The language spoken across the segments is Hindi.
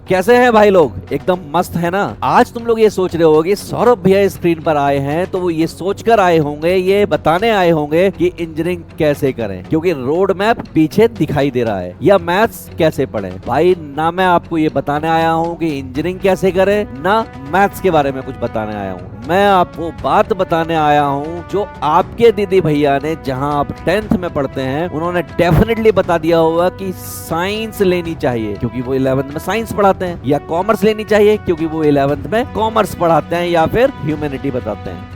कैसे हैं भाई लोग? एकदम मस्त है ना। आज तुम लोग ये सोच रहे होगे सौरभ भैया स्क्रीन पर आए हैं तो वो ये सोचकर आए होंगे, ये बताने आए होंगे कि इंजीनियरिंग कैसे करें, क्योंकि रोड मैप पीछे दिखाई दे रहा है, या मैथ्स कैसे पढ़ें। भाई ना मैं आपको ये बताने आया हूँ कि इंजीनियरिंग कैसे करें, ना मैथ्स के बारे में कुछ बताने आया हूँ। मैं आपको बात बताने आया हूँ जो आपके दीदी भैया ने, जहाँ आप 10th में पढ़ते हैं, उन्होंने डेफिनेटली बता दिया होगा कि साइंस लेनी चाहिए क्योंकि वो 11th में साइंस पढ़ाते हैं, या कॉमर्स लेनी चाहिए क्योंकि वो 11th में कॉमर्स पढ़ाते हैं, या फिर ह्यूमैनिटी बताते हैं।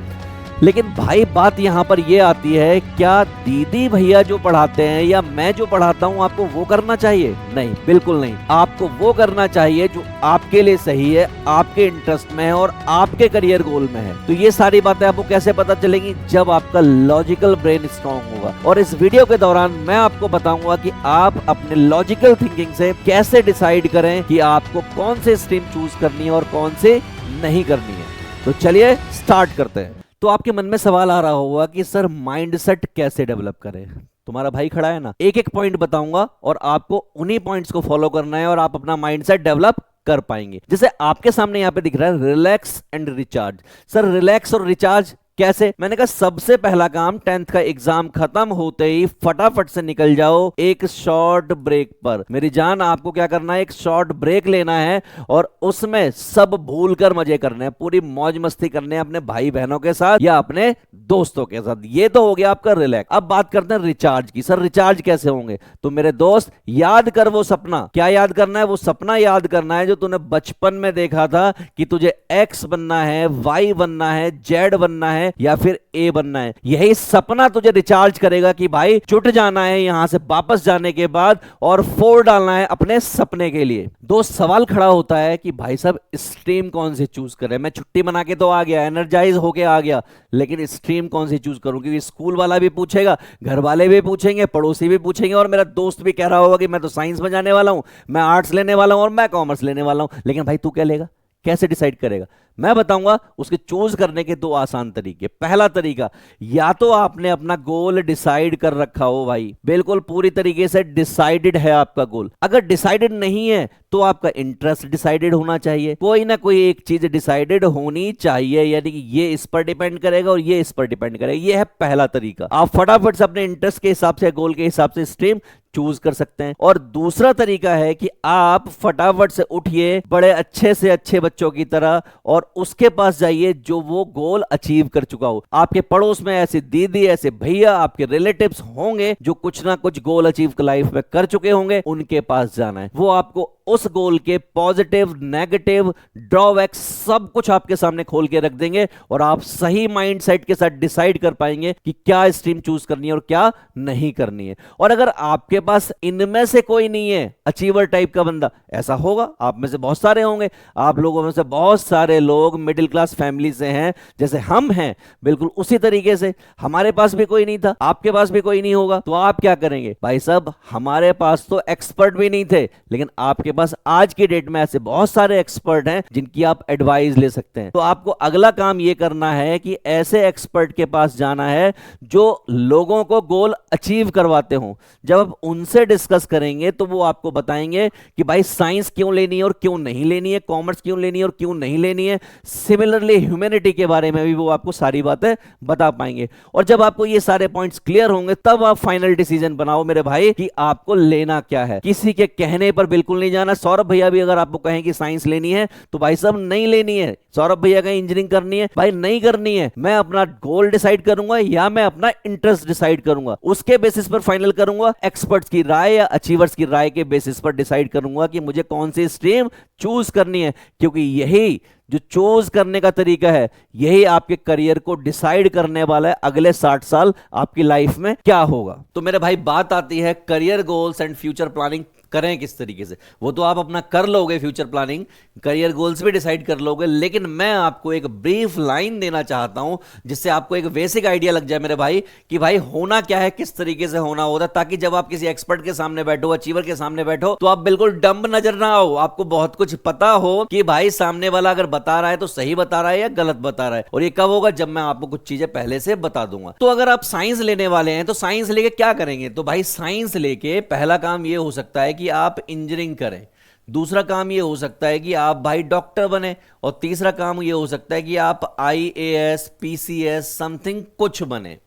लेकिन भाई बात यहाँ पर ये आती है, क्या दीदी भैया जो पढ़ाते हैं या मैं जो पढ़ाता हूँ आपको वो करना चाहिए? नहीं, बिल्कुल नहीं। आपको वो करना चाहिए जो आपके लिए सही है, आपके इंटरेस्ट में है और आपके करियर गोल में है। तो ये सारी बातें आपको कैसे पता चलेंगी? जब आपका लॉजिकल ब्रेन स्ट्रॉन्ग होगा। और इस वीडियो के दौरान मैं आपको बताऊंगा कि आप अपने लॉजिकल थिंकिंग से कैसे डिसाइड करें कि आपको कौन से स्ट्रीम चूज करनी है और कौन से नहीं करनी है। तो चलिए स्टार्ट करते हैं। तो आपके मन में सवाल आ रहा होगा कि सर माइंडसेट कैसे डेवलप करें। तुम्हारा भाई खड़ा है ना, एक एक पॉइंट बताऊंगा और आपको उन्हीं पॉइंट्स को फॉलो करना है और आप अपना माइंडसेट डेवलप कर पाएंगे। जैसे आपके सामने यहाँ पे दिख रहा है relax and recharge. Sir relax और रिचार्ज कैसे? मैंने कहा सबसे पहला काम, 10th का एग्जाम खत्म होते ही फटाफट से निकल जाओ एक शॉर्ट ब्रेक पर। मेरी जान, आपको क्या करना है, एक शॉर्ट ब्रेक लेना है और उसमें सब भूलकर मजे करने हैं, पूरी मौज मस्ती करने हैं अपने भाई बहनों के साथ या अपने दोस्तों के साथ। ये तो हो गया आपका रिलैक्स। अब बात करते हैं रिचार्ज की। सर रिचार्ज कैसे होंगे? तो मेरे दोस्त याद कर वो सपना। क्या याद करना है? वो सपना याद करना है जो तूने बचपन में देखा था कि तुझे एक्स बनना है, वाई बनना है, जेड बनना है या फिर ए बनना है। यही सपना तुझे रिचार्ज करेगा कि भाई छुट जाना है यहां से वापस जाने के बाद और 4 डालना है अपने सपने के लिए। दोस्त सवाल खड़ा होता है कि भाई साहब स्ट्रीम कौन सी चूज करें? मैं छुट्टी बना के तो आ गया, एनर्जाइज होके आ गया, लेकिन स्ट्रीम कौन सी चूज करूं? क्योंकि स्कूल वाला भी पूछेगा, घर वाले भी पूछेंगे, पड़ोसी भी पूछेंगे और मेरा दोस्त भी कह रहा होगा कि मैं तो साइंस में जाने वाला हूं, मैं आर्ट्स लेने वाला हूं और मैं कॉमर्स लेने वाला हूं। लेकिन भाई तू क्या लेगा? कैसे डिसाइड करेगा? मैं बताऊंगा उसके चूज करने के 2 आसान तरीके। पहला तरीका, या तो आपने अपना गोल डिसाइड कर रखा हो, भाई बिल्कुल पूरी तरीके से डिसाइडेड है आपका गोल। अगर डिसाइडेड नहीं है तो आपका इंटरेस्ट डिसाइडेड होना चाहिए। कोई ना कोई एक चीज डिसाइडेड होनी चाहिए, यानी कि ये इस पर डिपेंड करेगा और ये इस पर डिपेंड करेगा। ये है पहला तरीका। आप फटाफट से अपने इंटरेस्ट के हिसाब से, गोल के हिसाब से स्ट्रीम चूज कर सकते हैं। और दूसरा तरीका है कि आप फटाफट से उठिए बड़े अच्छे से अच्छे बच्चों की तरह और उसके पास जाइए जो वो गोल अचीव कर चुका हो। आपके पड़ोस में ऐसे दीदी, ऐसे भैया, आपके रिलेटिव्स होंगे जो कुछ ना कुछ गोल अचीव लाइफ में कर चुके होंगे, उनके पास जाना है। वो आपको उस गोल के पॉजिटिव, नेगेटिव, ड्रॉबैक सब कुछ आपके सामने खोल के रख देंगे और आप सही माइंडसेट के साथ डिसाइड कर पाएंगे कि क्या स्ट्रीम चूज करनी है और क्या नहीं करनी है। और अगर आपके पास इनमें से कोई नहीं है, अचीवर टाइप का बंदा, ऐसा होगा, आप में से बहुत सारे होंगे, आप लोगों में से बहुत सारे लोग मिडिल क्लास फैमिली से हैं, जैसे हम हैं, बिल्कुल उसी तरीके से हमारे पास भी कोई नहीं था, आपके पास भी कोई नहीं होगा, तो आप क्या करेंगे? भाई साहब हमारे पास तो एक्सपर्ट भी नहीं थे, लेकिन आपके पास आज की डेट में ऐसे बहुत सारे एक्सपर्ट हैं जिनकी आप एडवाइस ले सकते हैं। तो आपको अगला काम यह करना है कि ऐसे एक्सपर्ट के पास जाना है जो लोगों को गोल अचीव करवाते हो। जब आप उनसे डिस्कस करेंगे तो वो आपको बताएंगे कि भाई साइंस क्यों लेनी है और क्यों नहीं लेनी है, कॉमर्स क्यों लेनी है और क्यों नहीं लेनी है। सिमिलरली ह्यूमैनिटी के बारे में भी वो आपको सारी बातें बता पाएंगे। और जब आपको ये सारे पॉइंट्स क्लियर होंगे तब आप फाइनल डिसीजन बनाओ मेरे भाई कि आपको लेना क्या है। किसी के कहने पर बिल्कुल नहीं जाना। सौरभ भैया भी अगर आपको कहें कि साइंस लेनी है तो भाई साहब नहीं लेनी है। सौरभ भैया कहें इंजीनियरिंग करनी है, भाई नहीं करनी है। मैं अपना गोल डिसाइड करूंगा या मैं अपना इंटरेस्ट डिसाइड करूंगा, उसके बेसिस पर फाइनल करूंगा। एक्सपर्ट्स की राय या अचीवर्स की राय के बेसिस पर डिसाइड करूंगा कि मुझे कौन सी स्ट्रीम चूज करनी है, क्योंकि यही जो चूज करने का तरीका है, यही आपके करियर को डिसाइड करने वाला है अगले 60 साल आपकी लाइफ में क्या होगा। तो मेरे भाई बात आती है career goals and future planning करें किस तरीके से। वो तो आप अपना कर लोगे, फ्यूचर प्लानिंग, करियर गोल्स भी डिसाइड कर लोगे, लेकिन मैं आपको एक ब्रीफ लाइन देना चाहता हूं जिससे आपको एक बेसिक आइडिया लग जाए मेरे भाई कि भाई होना क्या है, किस तरीके से होना होता है, ताकि जब आप किसी एक्सपर्ट के सामने बैठो, अचीवर के सामने बैठो, तो आप बिल्कुल डम्ब नजर ना आओ, आपको बहुत कुछ पता हो कि भाई सामने वाला अगर बता रहा है तो सही बता रहा है या गलत बता रहा है। और ये कब होगा? जब मैं आपको कुछ चीजें पहले से बता दूंगा। तो अगर आप साइंस लेने वाले हैं तो साइंस लेके क्या करेंगे? तो भाई साइंस लेके पहला काम ये हो सकता है कि आप इंजीनियरिंग करें। दूसरा काम ये हो सकता है कि आप भाई डॉक्टर बने, और तीसरा काम ये हो सकता है कि आप IAS PCS समथिंग कुछ बने।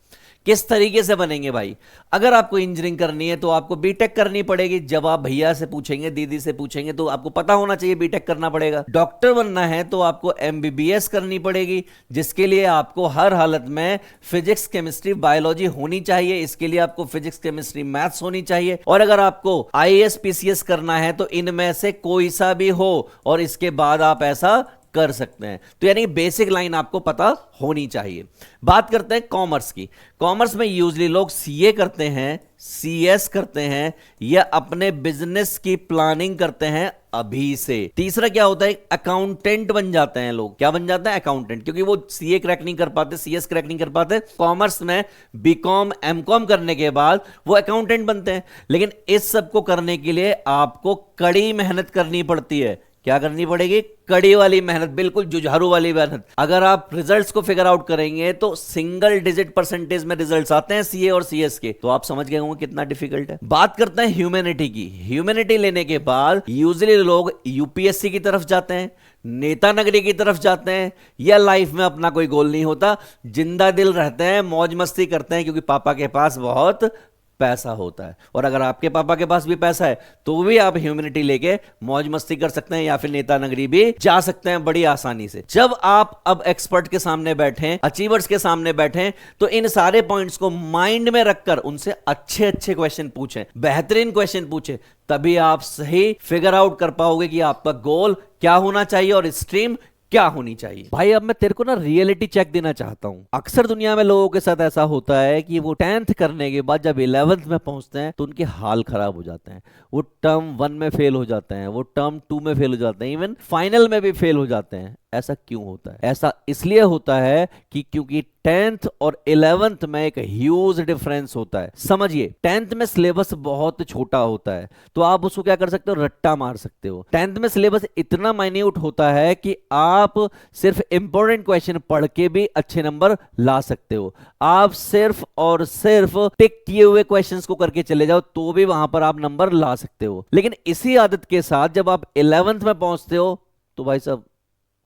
किस तरीके से बनेंगे भाई? अगर आपको इंजीनियरिंग करनी है तो आपको बीटेक करनी पड़ेगी। जब आप भैया से पूछेंगे, दीदी से पूछेंगे, तो आपको पता होना चाहिए बीटेक करना पड़ेगा। डॉक्टर बनना है तो आपको MBBS करनी पड़ेगी, जिसके लिए आपको हर हालत में फिजिक्स केमिस्ट्री बायोलॉजी होनी चाहिए। इसके लिए आपको फिजिक्स केमिस्ट्री मैथ्स होनी चाहिए। और अगर आपको IAS PCS करना है तो इनमें से कोई सा भी हो, और इसके बाद आप ऐसा कर सकते हैं। तो यानी बेसिक लाइन आपको पता होनी चाहिए। बात करते हैं कॉमर्स की। कॉमर्स में यूजली लोग CA करते हैं, CS करते हैं, या अपने बिजनेस की प्लानिंग करते हैं अभी से। तीसरा क्या होता है, अकाउंटेंट बन जाते हैं लोग। क्या बन जाते हैं? अकाउंटेंट, क्योंकि वो CA क्रैक नहीं कर पाते, CS क्रैक नहीं कर पाते। कॉमर्स में BCom MCom करने के बाद वो अकाउंटेंट बनते हैं। लेकिन इस सब को करने के लिए आपको कड़ी मेहनत करनी पड़ती है। क्या करनी पड़ेगी? कड़ी वाली मेहनत, बिल्कुल जुझारू वाली मेहनत। अगर आप रिजल्ट्स को फिगर आउट करेंगे तो सिंगल डिजिट परसेंटेज में रिजल्ट्स आते हैं CA और CS के, तो आप समझ गए होंगे कितना डिफिकल्ट है। बात करते हैं ह्यूमैनिटी की। ह्यूमैनिटी लेने के बाद यूजुअली लोग UPSC की तरफ जाते हैं, नेता नगरी की तरफ जाते हैं, या लाइफ में अपना कोई गोल नहीं होता, जिंदा दिल रहते हैं, मौज मस्ती करते हैं, क्योंकि पापा के पास बहुत पैसा होता है। और अगर आपके पापा के पास भी पैसा है तो भी आप ह्यूमैनिटी लेके मौज मस्ती कर सकते हैं, या फिर नेता नगरी भी जा सकते हैं बड़ी आसानी से। जब आप अब एक्सपर्ट के सामने बैठे, अचीवर्स के सामने बैठे, तो इन सारे पॉइंट्स को माइंड में रखकर उनसे अच्छे अच्छे क्वेश्चन पूछें, बेहतरीन क्वेश्चन पूछें, तभी आप सही फिगर आउट कर पाओगे कि आपका गोल क्या होना चाहिए और स्ट्रीम क्या होनी चाहिए। भाई अब मैं तेरे को ना रियलिटी चेक देना चाहता हूं। अक्सर दुनिया में लोगों के साथ ऐसा होता है कि वो 10th करने के बाद जब 11th में पहुंचते हैं तो उनके हाल खराब हो जाते हैं। वो टर्म 1 में फेल हो जाते हैं, वो टर्म 2 में फेल हो जाते हैं, इवन फाइनल में भी फेल हो जाते हैं। ऐसा क्यों होता है? ऐसा इसलिए होता है कि क्योंकि 10th और 11th में एक ह्यूज डिफरेंस होता है। समझिए, 10th में सिलेबस बहुत छोटा होता है, तो आप उसको क्या कर सकते हो? रट्टा मार सकते हो। 10th में सिलेबस इतना माइन्यूट होता है कि आप सिर्फ इंपॉर्टेंट क्वेश्चन पढ़ के भी अच्छे नंबर ला सकते हो। आप सिर्फ और सिर्फ टिक किए हुए क्वेश्चंस को करके चले जाओ तो भी वहां पर आप नंबर ला सकते हो। लेकिन इसी आदत के साथ जब आप 11th में पहुंचते हो तो भाई साहब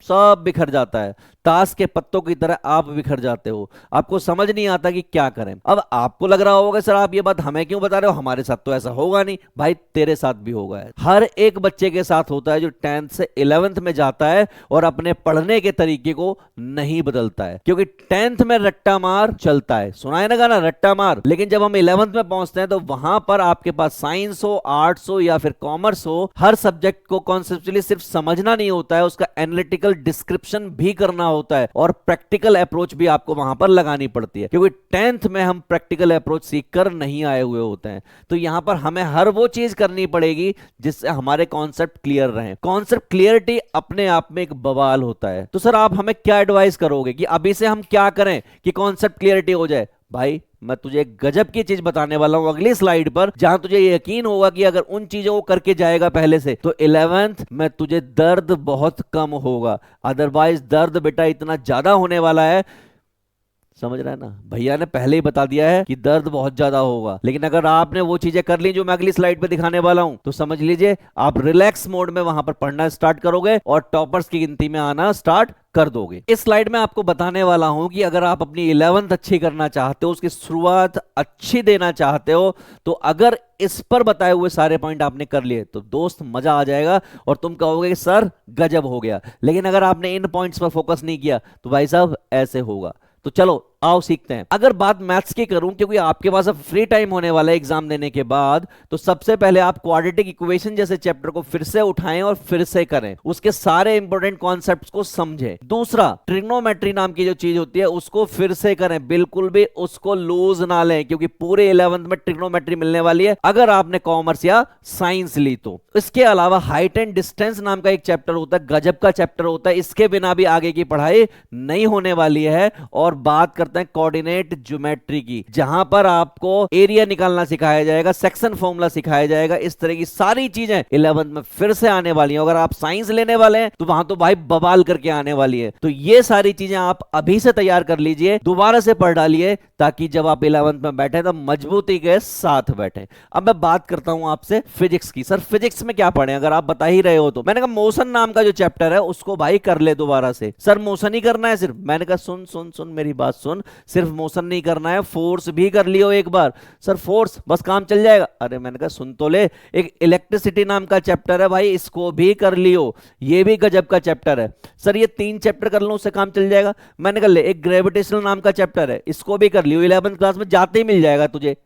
सब बिखर जाता है। ताश के पत्तों की तरह आप बिखर जाते हो, आपको समझ नहीं आता कि क्या करें। अब आपको लग रहा होगा सर आप ये बात हमें क्यों बता रहे हो, हमारे साथ तो ऐसा होगा नहीं। भाई तेरे साथ भी होगा है। हर एक बच्चे के साथ होता है जो 10th से 11th में जाता है और अपने पढ़ने के तरीके को नहीं बदलता है, क्योंकि 10th में रट्टा मार चलता है। सुना है ना गाना, रट्टा मार। लेकिन जब हम 11th में पहुंचते हैं तो वहां पर आपके पास साइंस हो, आर्ट्स हो या फिर कॉमर्स हो, हर सब्जेक्ट को कॉन्सेप्चुअली सिर्फ समझना नहीं होता है, उसका एनालिटिकल डिस्क्रिप्शन भी करना होता है और प्रैक्टिकल अप्रोच भी आपको वहां पर लगानी पड़ती है, क्योंकि 10th में हम प्रैक्टिकल अप्रोच सीख कर नहीं आए हुए होते हैं। तो यहां पर हमें हर वो चीज करनी पड़ेगी जिससे हमारे कॉन्सेप्ट क्लियर रहे। कॉन्सेप्ट क्लियरिटी अपने आप में एक बवाल होता है। तो सर आप हमें क्या एडवाइस करोगे कि अभी से हम क्या करें कि कॉन्सेप्ट क्लियरिटी हो जाए? भाई मैं तुझे एक गजब की चीज बताने वाला हूं अगली स्लाइड पर, जहां तुझे यकीन होगा कि अगर उन चीजों को करके जाएगा पहले से तो 11th में तुझे दर्द बहुत कम होगा। अदरवाइज दर्द बेटा इतना ज्यादा होने वाला है, समझ रहा है ना? भैया ने पहले ही बता दिया है कि दर्द बहुत ज्यादा होगा। लेकिन अगर आपने वो चीजें कर ली जो मैं अगली स्लाइड पे दिखाने वाला हूं तो समझ लीजिए आप रिलैक्स मोड में वहां पर पढ़ना स्टार्ट करोगे और टॉपर्स की गिनती में आना स्टार्ट कर दोगे। इस स्लाइड में आपको बताने वाला हूं कि अगर आप अपनी 11th अच्छी करना चाहते हो, उसकी शुरुआत अच्छी देना चाहते हो, तो अगर इस पर बताए हुए सारे पॉइंट आपने कर लिए तो दोस्त मजा आ जाएगा और तुम कहोगे कि सर गजब हो गया। लेकिन अगर आपने इन पॉइंट्स पर फोकस नहीं किया तो भाई साहब ऐसे होगा। तो चलो आओ सीखते हैं। अगर बात मैथ्स की करूं, क्योंकि आपके पास अब फ्री टाइम होने वाला है एग्जाम देने के बाद, तो सबसे पहले आप क्वाड्रेटिक इक्वेशन जैसे चैप्टर को फिर से उठाएं और फिर से करें, उसके सारे इंपॉर्टेंट कॉन्सेप्ट्स को समझें। दूसरा, ट्रिग्नोमेट्री नाम की जो चीज होती है उसको फिर से करें, बिल्कुल भी उसको लूज ना लें, क्योंकि पूरे 11th में ट्रिग्नोमेट्री मिलने वाली है अगर आपने कॉमर्स या साइंस ली तो। इसके अलावा हाइट एंड डिस्टेंस नाम का एक चैप्टर होता है, गजब का चैप्टर होता है, इसके बिना भी आगे की पढ़ाई नहीं होने वाली है। और बात करते हैं कोऑर्डिनेट ज्योमेट्री की, जहां पर आपको एरिया निकालना सिखाया जाएगा, सेक्शन फॉर्मूला सिखाया जाएगा। इस तरह की सारी चीजें 11th में फिर से आने वाली हैं। अगर आप साइंस लेने वाले हैं तो वहां तो भाई बवाल करके आने वाली है। तो ये सारी चीजें आप अभी से तैयार कर लीजिए, दोबारा से पढ़ डालिए, ताकि जब आप 11th में बैठे तो मजबूती के साथ बैठे। अब मैं बात करता हूं आपसे फिजिक्स की। सर फिजिक्स में क्या पढ़े, अगर आप बता ही रहे हो तो। मैंने कहा मोशन नाम का जो चैप्टर है उसको भाई कर ले दोबारा से। सर मोशन ही करना है सिर्फ। मैंने कहा सुन सुन सुन मेरी बात सुन, सिर्फ मोशन नहीं करना है, फोर्स भी कर लियो एक बार। सर फोर्स बस काम चल जाएगा। अरे मैंने कहा सुन तो ले, एक इलेक्ट्रिसिटी नाम का चैप्टर है भाई, इसको भी कर लियो, ये भी गजब का चैप्टर है। सर ये 3 चैप्टर कर लो उससे काम चल जाएगा। मैंने कहा ले, एक ग्रेविटेशनल नाम का चैप्टर है, इसको भी कर लियो, 11th क्लास में जाते ही मिल जाएगा तुझे।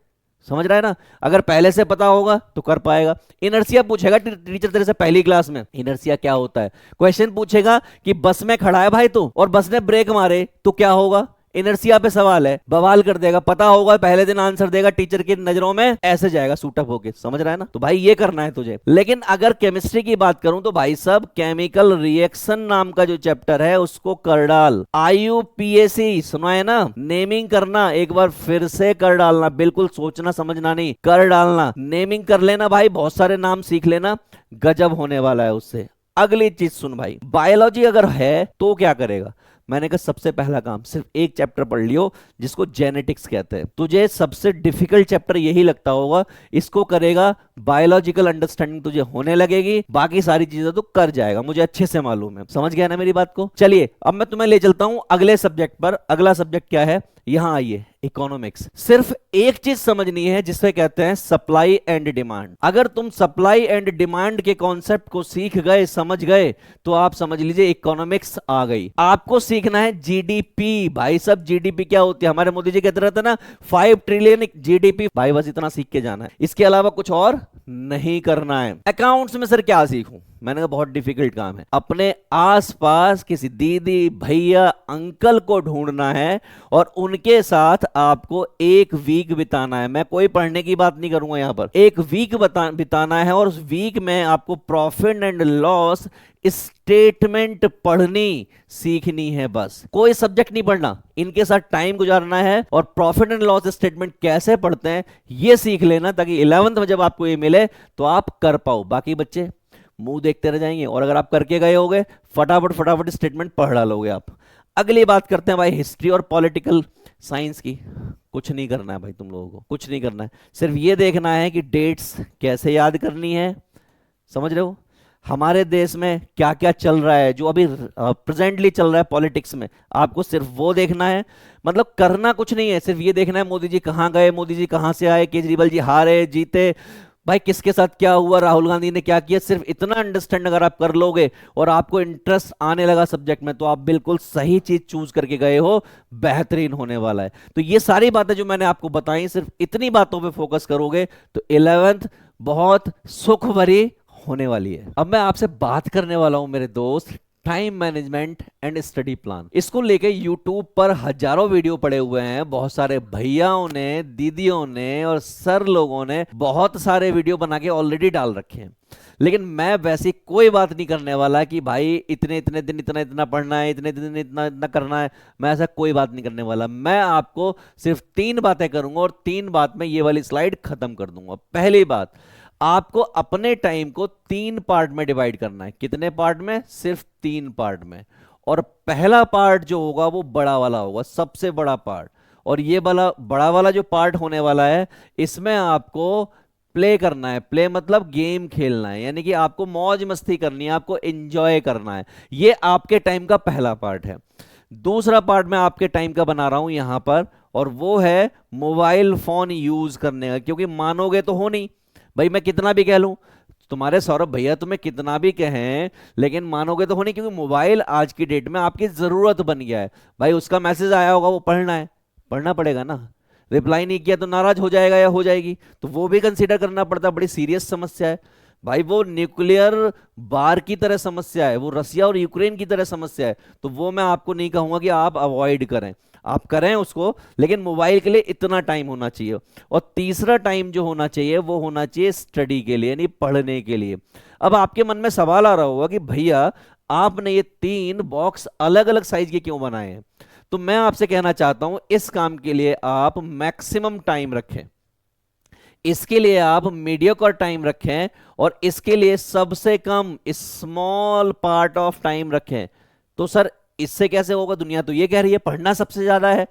समझ रहा है ना, अगर पहले से पता होगा तो कर पाएगा। इनर्शिया पूछेगा टीचर तेरे से पहली क्लास में, इनर्शिया क्या होता है। क्वेश्चन पूछेगा कि बस में खड़ा है भाई तू और बस ने ब्रेक मारे तो क्या होगा, इनर्शिया पे सवाल है, बवाल कर देगा। पता होगा पहले दिन आंसर देगा, टीचर की नजरों में ऐसे जाएगा सूटअप होके। समझ रहा है ना, तो भाई ये करना है तुझे। लेकिन अगर केमिस्ट्री की बात करूं तो भाई सब केमिकल रिएक्शन नाम का जो चैप्टर है उसको कर डाल। IUPAC सुना है ना, नेमिंग करना, एक बार फिर से कर डालना, बिल्कुल सोचना समझना नहीं, कर डालना, नेमिंग कर लेना भाई, बहुत सारे नाम सीख लेना, गजब होने वाला है उससे। अगली चीज सुन भाई, बायोलॉजी अगर है तो क्या करेगा। मैंने कहा सबसे पहला काम सिर्फ एक चैप्टर पढ़ लियो जिसको जेनेटिक्स कहते हैं। तुझे सबसे डिफिकल्ट चैप्टर यही लगता होगा, इसको करेगा बायोलॉजिकल अंडरस्टैंडिंग तुझे होने लगेगी, बाकी सारी चीजें तो कर जाएगा, मुझे अच्छे से मालूम है। समझ गया ना मेरी बात को। चलिए अब मैं तुम्हें ले चलता हूं अगले सब्जेक्ट पर। अगला सब्जेक्ट क्या है, यहां आइए, इकोनॉमिक्स। सिर्फ एक चीज समझनी है जिसे कहते हैं सप्लाई एंड डिमांड। अगर तुम सप्लाई एंड डिमांड के कॉन्सेप्ट को सीख गए, समझ गए, तो आप समझ लीजिए इकोनॉमिक्स आ गई। आपको सीखना है जीडीपी। भाई सब जीडीपी क्या होती है, हमारे मोदी जी कहते रहते ना 5 ट्रिलियन जीडीपी। भाई बस इतना सीख के जाना है, इसके अलावा कुछ और नहीं करना है। अकाउंट्स में सर क्या सीखूं, मैंने कहा बहुत डिफिकल्ट काम है। अपने आसपास किसी दीदी भैया अंकल को ढूंढना है और उनके साथ आपको 1 वीक बिताना है। मैं कोई पढ़ने की बात नहीं करूंगा यहां पर, 1 वीक बिताना है और उस वीक में आपको प्रॉफिट एंड लॉस स्टेटमेंट पढ़नी सीखनी है। बस कोई सब्जेक्ट नहीं पढ़ना, इनके साथ टाइम गुजारना है और प्रॉफिट एंड लॉस स्टेटमेंट कैसे पढ़ते हैं ये सीख लेना, ताकि 11th में जब आपको ये मिले तो आप कर पाओ। बाकी बच्चे मुंह देखते रह जाएंगे, और अगर आप करके गए होगे फटाफट फटाफट स्टेटमेंट पढ़ डालोगे आप। अगली बात करते हैं भाई हिस्ट्री और पॉलिटिकल साइंस की। कुछ नहीं करना है भाई, तुम लोगों को कुछ नहीं करना है, सिर्फ ये देखना है कि डेट्स कैसे याद करनी है। समझ रहे हो, हमारे देश में क्या क्या चल रहा है, जो अभी प्रेजेंटली चल रहा है पॉलिटिक्स में, आपको सिर्फ वो देखना है। मतलब करना कुछ नहीं है, सिर्फ ये देखना है मोदी जी कहां गए, मोदी जी कहां से आए, केजरीवाल जी हारे जीते, भाई किसके साथ क्या हुआ, राहुल गांधी ने क्या किया। सिर्फ इतना अंडरस्टैंड अगर आप कर लोगे और आपको इंटरेस्ट आने लगा सब्जेक्ट में, तो आप बिल्कुल सही चीज चूज करके गए हो, बेहतरीन होने वाला है। तो ये सारी बातें जो मैंने आपको बताई, सिर्फ इतनी बातों पे फोकस करोगे तो 11th बहुत सुख भरी होने वाली है। अब मैं आपसे बात करने वाला हूं मेरे दोस्त time management and study plan. इसको लेके यूट्यूब पर हजारों वीडियो पड़े हुए हैं, बहुत सारे भैयाओं ने, दीदियों ने और सर लोगों ने बहुत सारे वीडियो बना के ऑलरेडी डाल रखे हैं। लेकिन मैं वैसी कोई बात नहीं करने वाला कि भाई इतने इतने दिन इतना इतना पढ़ना है, इतने दिन इतना इतना करना है। मैं ऐसा कोई बात नहीं करने वाला। मैं आपको सिर्फ 3 बातें करूंगा और 3 बात में ये वाली स्लाइड खत्म कर दूंगा। पहली बात, आपको अपने टाइम को 3 पार्ट में डिवाइड करना है। कितने पार्ट में, सिर्फ 3 पार्ट में। और पहला पार्ट जो होगा वो बड़ा वाला होगा, सबसे बड़ा पार्ट। और ये बड़ा वाला जो पार्ट होने वाला है, इसमें आपको प्ले करना है। प्ले मतलब गेम खेलना है, यानी कि आपको मौज मस्ती करनी है, आपको एंजॉय करना है। ये आपके टाइम का पहला पार्ट है। दूसरा पार्ट मैं आपके टाइम का बना रहा हूं यहां पर, और वो है मोबाइल फोन यूज करने का। क्योंकि मानोगे तो हो नहीं भाई, मैं कितना भी कह लूं, तुम्हारे सौरभ भैया तुम्हें कितना भी कहें, लेकिन मानोगे तो हो नहीं, क्योंकि मोबाइल आज की डेट में आपकी जरूरत बन गया है। भाई उसका मैसेज आया होगा, वो पढ़ना है, पढ़ना पड़ेगा ना। रिप्लाई नहीं किया तो नाराज हो जाएगा या हो जाएगी, तो वो भी कंसीडर करना पड़ता है। बड़ी सीरियस समस्या है भाई, वो न्यूक्लियर बार की तरह समस्या है, वो रसिया और यूक्रेन की तरह समस्या है। तो वो मैं आपको नहीं कहूंगा कि आप अवॉइड करें, आप करें उसको, लेकिन मोबाइल के लिए इतना टाइम होना चाहिए। और तीसरा टाइम जो होना चाहिए वो होना चाहिए स्टडी के लिए, यानी पढ़ने के लिए। अब आपके मन में सवाल आ रहा होगा कि भैया आपने ये 3 बॉक्स अलग अलग साइज के क्यों बनाए हैं। तो मैं आपसे कहना चाहता हूं इस काम के लिए आप मैक्सिमम टाइम रखें, इसके लिए आप मीडियोकर टाइम रखें, और इसके लिए सबसे कम स्मॉल पार्ट ऑफ टाइम रखें। तो सर इससे कैसे होगा, दुनिया तो ये कह रही है पढ़ना सबसे ज्यादा है।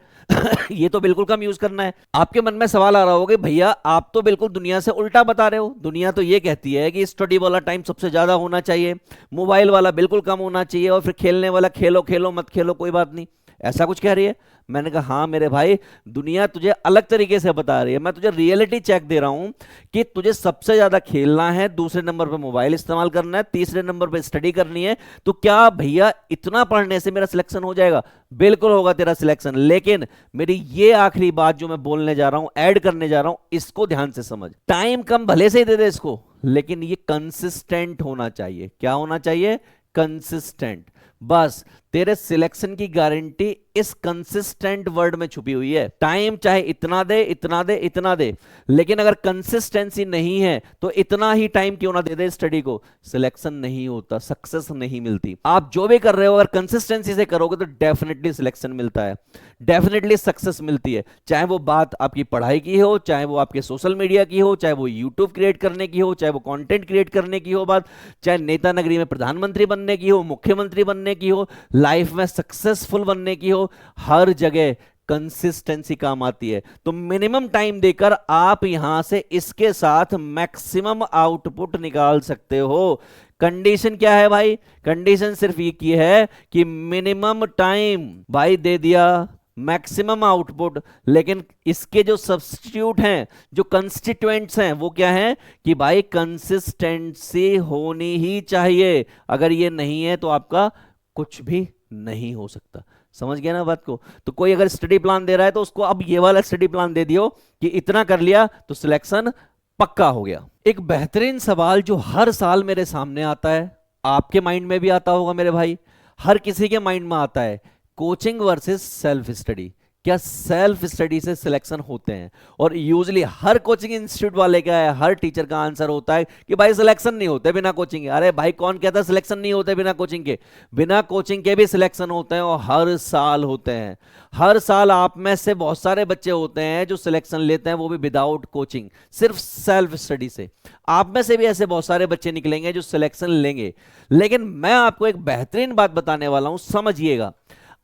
ये तो बिल्कुल कम यूज करना है। आपके मन में सवाल आ रहा होगा भैया आप तो बिल्कुल दुनिया से उल्टा बता रहे हो, दुनिया तो ये कहती है कि स्टडी वाला टाइम सबसे ज्यादा होना चाहिए, मोबाइल वाला बिल्कुल कम होना चाहिए, और फिर खेलने वाला खेलो खेलो मत खेलो कोई बात नहीं, ऐसा कुछ कह रही है। मैंने कहा हाँ मेरे भाई, दुनिया तुझे अलग तरीके से बता रही है, मैं तुझे रियलिटी चेक दे रहा हूं कि तुझे सबसे ज्यादा खेलना है, दूसरे नंबर पे मोबाइल इस्तेमाल करना है, तीसरे नंबर पे स्टडी करनी है। तो क्या भैया इतना पढ़ने से मेरा सिलेक्शन हो जाएगा? बिल्कुल होगा तेरा सिलेक्शन, लेकिन मेरी ये आखिरी बात जो मैं बोलने जा रहा हूं, ऐड करने जा रहा हूं, इसको ध्यान से समझ। टाइम कम भले से ही दे दे इसको, लेकिन ये कंसिस्टेंट होना चाहिए। क्या होना चाहिए? कंसिस्टेंट। बस तेरे सिलेक्शन की गारंटी इस कंसिस्टेंट वर्ड में छुपी हुई है। टाइम चाहे इतना दे इतना दे इतना दे, लेकिन अगर कंसिस्टेंसी नहीं है तो इतना ही टाइम क्यों ना दे दे स्टडी को, सिलेक्शन नहीं होता, सक्सेस नहीं मिलती। आप जो भी कर रहे हो अगर कंसिस्टेंसी से करोगे तो डेफिनेटली सिलेक्शन मिलता है, डेफिनेटली सक्सेस मिलती है। चाहे वो बात आपकी पढ़ाई की हो, चाहे वो आपके सोशल मीडिया की हो, चाहे वो यूट्यूब क्रिएट करने की हो, चाहे वो कंटेंट क्रिएट करने की हो बात, चाहे नेता नगरी में प्रधानमंत्री बनने की हो, मुख्यमंत्री बनने की हो, लाइफ में सक्सेसफुल बनने की हो, हर जगह कंसिस्टेंसी काम आती है। तो मिनिमम टाइम देकर आप यहां से इसके साथ मैक्सिमम आउटपुट निकाल सकते हो। कंडीशन क्या है भाई? कंडीशन सिर्फ ये की है कि मिनिमम टाइम भाई दे दिया, मैक्सिमम आउटपुट। लेकिन इसके जो सब्स्टिट्यूट हैं, जो कंस्टिट्यूएंट्स हैं, वो क्या है कि भाई कंसिस्टेंसी होनी ही चाहिए। अगर ये नहीं है तो आपका कुछ भी नहीं हो सकता। समझ गया ना बात को? तो कोई अगर स्टडी प्लान दे रहा है तो उसको अब ये वाला स्टडी प्लान दे दियो कि इतना कर लिया तो सिलेक्शन पक्का हो गया। एक बेहतरीन सवाल जो हर साल मेरे सामने आता है, आपके माइंड में भी आता होगा मेरे भाई, हर किसी के माइंड में आता है, कोचिंग वर्सेस सेल्फ स्टडी। क्या सेल्फ स्टडी से सिलेक्शन होते हैं? और यूजली हर कोचिंग इंस्टीट्यूट वाले का है, हर टीचर का आंसर होता है कि भाई सिलेक्शन नहीं होते बिना कोचिंग के। अरे भाई कौन कहता है सिलेक्शन नहीं होते बिना कोचिंग के? बिना कोचिंग के भी सिलेक्शन होते हैं, और हर साल होते हैं। हर साल आप में से बहुत सारे बच्चे होते हैं जो सिलेक्शन लेते हैं, वो भी विदाउट कोचिंग, सिर्फ सेल्फ स्टडी से। आप में से भी ऐसे बहुत सारे बच्चे निकलेंगे जो सिलेक्शन लेंगे। लेकिन मैं आपको एक बेहतरीन बात बताने वाला हूं, समझिएगा।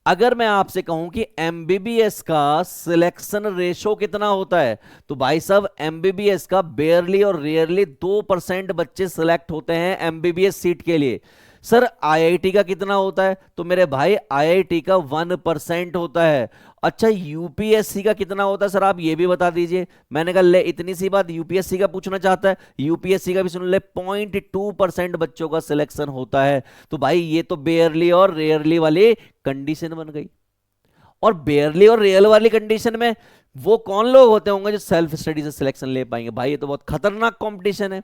अगर मैं आपसे कहूं कि एमबीबीएस का सिलेक्शन रेशो कितना होता है, तो भाई साहब एमबीबीएस का बेयरली और रेयरली 2% बच्चे सिलेक्ट होते हैं एमबीबीएस सीट के लिए। सर आईआईटी का कितना होता है? तो मेरे भाई आईआईटी का 1% होता है। अच्छा यूपीएससी का कितना होता है सर, आप ये भी बता दीजिए। मैंने कहा ले इतनी सी बात यूपीएससी का पूछना चाहता है, यूपीएससी का भी सुन ले, 0.2% बच्चों का सिलेक्शन होता है। तो भाई ये तो बेयरली और रेयरली वाली कंडीशन बन गई। और बेयरली और रियल वाली कंडीशन में वो कौन लोग होते होंगे जो सेल्फ स्टडी से सिलेक्शन ले पाएंगे? भाई ये तो बहुत खतरनाक कंपटीशन है।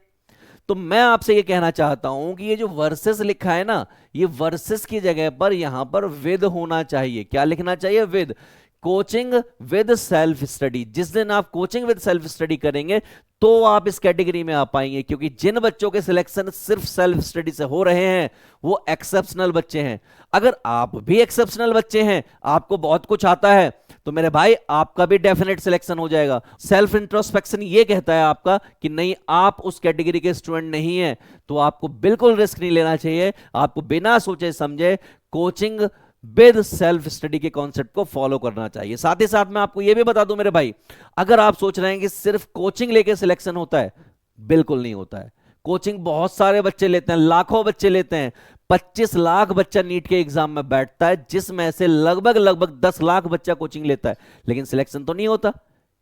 तो मैं आपसे ये कहना चाहता हूं कि ये जो वर्सेस लिखा है ना, ये वर्सेस की जगह पर यहां पर विद होना चाहिए। क्या लिखना चाहिए? With. Coaching with self study. जिस दिन आप कोचिंग विद सेल्फ स्टडी करेंगे तो आप इस कैटेगरी में आ पाएंगे, क्योंकि जिन बच्चों के सिलेक्शन सिर्फ सेल्फ स्टडी से हो रहे हैं वो एक्सेप्शनल बच्चे हैं। अगर आप भी एक्सेप्शनल बच्चे हैं, आपको बहुत कुछ आता है, तो मेरे भाई आपका भी डेफिनेट सिलेक्शन हो जाएगा। सेल्फ इंट्रोस्पेक्शन ये कहता है आपका कि नहीं आप उस कैटेगरी के स्टूडेंट नहीं है, तो आपको बिल्कुल रिस्क नहीं लेना चाहिए। आपको बिना सोचे समझे कोचिंग विद सेल्फ स्टडी के कॉन्सेप्ट को फॉलो करना चाहिए। साथ ही साथ मैं आपको यह भी बता दूं मेरे भाई, अगर आप सोच रहे हैं कि सिर्फ कोचिंग लेके सिलेक्शन होता है, बिल्कुल नहीं होता है। कोचिंग बहुत सारे बच्चे लेते हैं, लाखों बच्चे लेते हैं। 25 लाख बच्चा नीट के एग्जाम में बैठता है, जिसमें से लगभग 10 लाख बच्चा कोचिंग लेता है, लेकिन सिलेक्शन तो नहीं होता।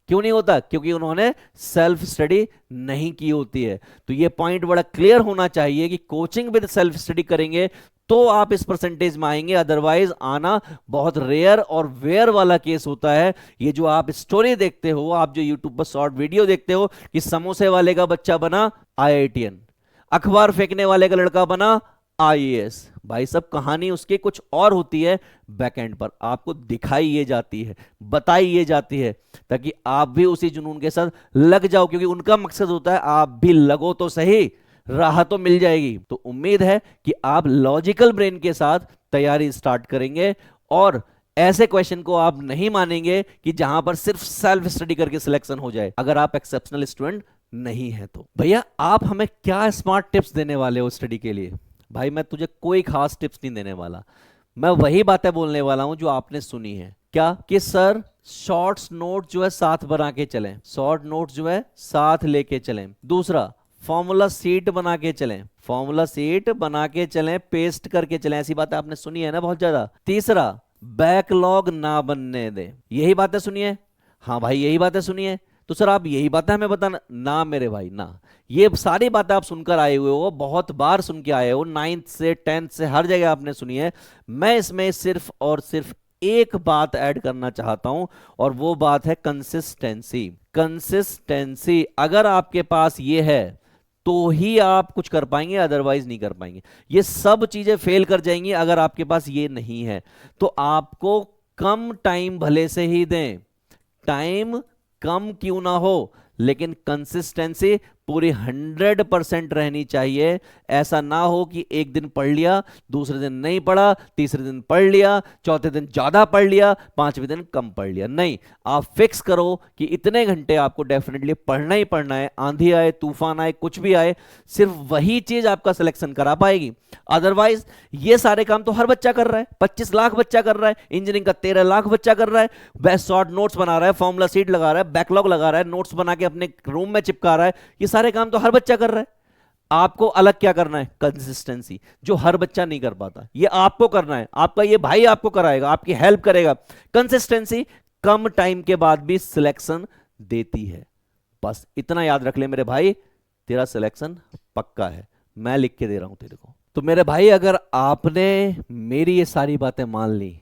क्यों नहीं होता? क्योंकि उन्होंने सेल्फ स्टडी नहीं की होती है। तो ये पॉइंट बड़ा क्लियर होना चाहिए कि कोचिंग विद सेल्फ स्टडी करेंगे तो आप इस परसेंटेज में आएंगे, अदरवाइज आना बहुत रेयर और वेयर वाला केस होता है। ये जो आप स्टोरी देखते हो, आप जो यूट्यूब पर शॉर्ट वीडियो देखते हो कि समोसे वाले का बच्चा बना आईआईटीएन, अखबार फेंकने वाले का लड़का बना आईएएस, भाई सब कहानी उसकी कुछ और होती है, बैकएंड पर आपको दिखाई ये जाती है, बताई ये जाती है, ताकि आप भी उसी जुनून के साथ लग जाओ, क्योंकि उनका मकसद होता है आप भी लगो तो सही, राह तो मिल जाएगी। तो उम्मीद है कि आप लॉजिकल ब्रेन के साथ तैयारी स्टार्ट करेंगे और ऐसे क्वेश्चन को आप नहीं मानेंगे कि जहां पर सिर्फ सेल्फ स्टडी करके सिलेक्शन हो जाए, अगर आप एक्सेप्शनल स्टूडेंट नहीं है तो। भैया आप हमें क्या स्मार्ट टिप्स देने वाले हो स्टडी के लिए? भाई मैं तुझे कोई खास टिप्स नहीं देने वाला, मैं वही बातें बोलने वाला हूं जो आपने सुनी है। क्या कि सर शॉर्ट्स नोट जो है साथ बना के चलें, शॉर्ट नोट जो है साथ लेके चलें। दूसरा, फॉर्मूला सीट बना के चलें, फॉर्मूला सीट बना के चलें, पेस्ट करके चलें। ऐसी बातें आपने सुनी है ना बहुत ज्यादा। तीसरा, बैकलॉग ना बनने दे, यही बातें सुनिए। हाँ भाई यही बातें सुनिए। तो सर आप यही बातें हमें बताना ना मेरे भाई ना, ये सारी बातें आप सुनकर आए हुए हो, बहुत बार सुन के आए हो, 9th से 10th से हर जगह आपने सुनी है। मैं इसमें सिर्फ और सिर्फ एक बात ऐड करना चाहता हूं, और वो बात है कंसिस्टेंसी। कंसिस्टेंसी अगर आपके पास ये है तो ही आप कुछ कर पाएंगे, अदरवाइज नहीं कर पाएंगे। ये सब चीजें फेल कर जाएंगी अगर आपके पास ये नहीं है। तो आपको कम टाइम भले से ही दें, टाइम कम क्यों ना हो, लेकिन कंसिस्टेंसी पूरी 100% रहनी चाहिए। ऐसा ना हो कि एक दिन पढ़ लिया, दूसरे दिन नहीं पढ़ा, तीसरे दिन पढ़ लिया, चौथे दिन ज्यादा पढ़ लिया, पांचवें दिन कम पढ़ लिया। नहीं, आप फिक्स करो कि इतने घंटे आपको डेफिनेटली पढ़ना ही पढ़ना है, आंधी आए तूफान आए कुछ भी आए, सिर्फ वही चीज आपका सिलेक्शन करा पाएगी। अदरवाइज ये सारे काम तो हर बच्चा कर रहा है, 25 लाख बच्चा कर रहा है, इंजीनियरिंग का 13 लाख बच्चा कर रहा है, बेस्ट शॉर्ट नोट्स बना रहा है, फॉर्मूला सीट लगा रहा है, बैकलॉग लगा रहा है, नोट्स बना के अपने रूम में चिपका रहा है। ये सारे काम तो हर बच्चा कर रहा है। आपको अलग क्या करना है? कंसिस्टेंसी, जो हर बच्चा नहीं कर पाता, ये आपको करना है। आपका ये भाई आपको कराएगा, आपकी हेल्प करेगा। कंसिस्टेंसी कम टाइम के बाद भी सिलेक्शन देती है। बस इतना याद रख ले मेरे भाई, तेरा सिलेक्शन पक्का है, मैं लिख के दे रहा हूं तेरे को। तो मेरे भाई अगर आपने मेरी ये सारी बातें मान ली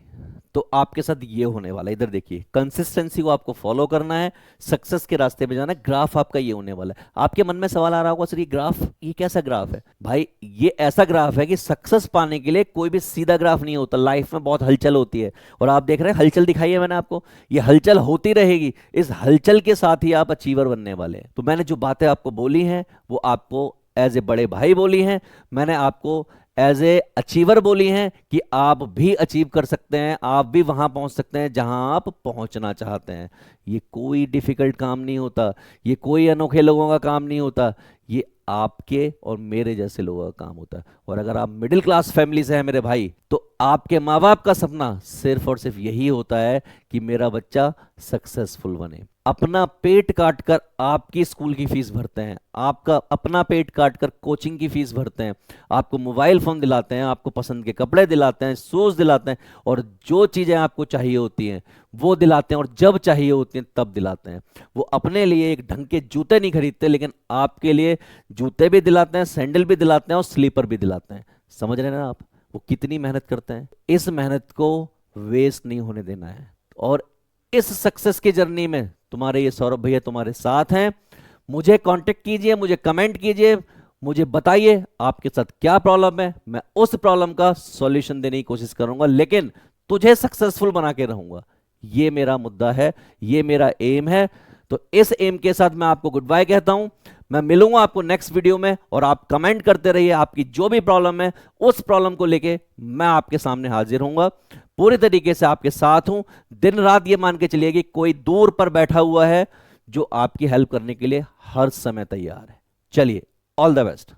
तो आपके साथ ये होने वाला है। इधर देखिए, कंसिस्टेंसी को आपको फॉलो करना है, सक्सेस के रास्ते पे जाना है। ग्राफ आपका ये होने वाला है। आपके मन में सवाल आ रहा होगा सर ये ग्राफ, ये कैसा ग्राफ है? भाई ये ऐसा ग्राफ है कि सक्सेस पाने के लिए कोई भी सीधा ग्राफ नहीं होता, लाइफ में बहुत हलचल होती है। और आप देख रहे हैं हलचल दिखाई है मैंने आपको, ये हलचल होती रहेगी, इस हलचल के साथ ही आप अचीवर बनने वाले हैं। तो मैंने जो बातें आपको बोली हैं वो आपको एज ए बड़े भाई बोली हैं, मैंने आपको एज ए अचीवर बोली हैं कि आप भी अचीव कर सकते हैं, आप भी वहां पहुंच सकते हैं जहां आप पहुंचना चाहते हैं। ये कोई डिफिकल्ट काम नहीं होता, ये कोई अनोखे लोगों का काम नहीं होता, ये आपके और मेरे जैसे लोगों का काम होता है। और अगर आप मिडिल क्लास फैमिली से हैं मेरे भाई, तो आपके माँ बाप का सपना सिर्फ और सिर्फ यही होता है कि मेरा बच्चा सक्सेसफुल बने। अपना पेट काट कर आपकी स्कूल की फीस भरते हैं, आपका अपना पेट काट कर कोचिंग की फीस भरते हैं, आपको मोबाइल फोन दिलाते हैं, आपको पसंद के कपड़े दिलाते हैं, शूज दिलाते हैं, और जो चीजें आपको चाहिए होती हैं वो दिलाते हैं, और जब चाहिए होती हैं तब दिलाते हैं। वो अपने लिए एक ढंग के जूते नहीं खरीदते, लेकिन आपके लिए जूते भी दिलाते हैं, सैंडल भी दिलाते हैं, और स्लीपर भी दिलाते हैं। समझ रहे हैं ना आप वो कितनी मेहनत करते हैं? इस मेहनत को वेस्ट नहीं होने देना है। और इस सक्सेस की जर्नी में तुम्हारे ये सौरभ भैया तुम्हारे साथ हैं। मुझे कांटेक्ट कीजिए, मुझे कमेंट कीजिए, मुझे बताइए आपके साथ क्या प्रॉब्लम है, मैं उस प्रॉब्लम का सॉल्यूशन देने की कोशिश करूंगा, लेकिन तुझे सक्सेसफुल बना के रहूंगा। ये मेरा मुद्दा है, ये मेरा एम है। तो इस एम के साथ मैं आपको गुड बाय कहता हूं। मैं मिलूंगा आपको नेक्स्ट वीडियो में, और आप कमेंट करते रहिए, आपकी जो भी प्रॉब्लम है उस प्रॉब्लम को लेके मैं आपके सामने हाजिर होऊंगा, पूरी तरीके से आपके साथ हूं। दिन रात ये मान के चलिए कि कोई दूर पर बैठा हुआ है जो आपकी हेल्प करने के लिए हर समय तैयार है। चलिए, ऑल द बेस्ट।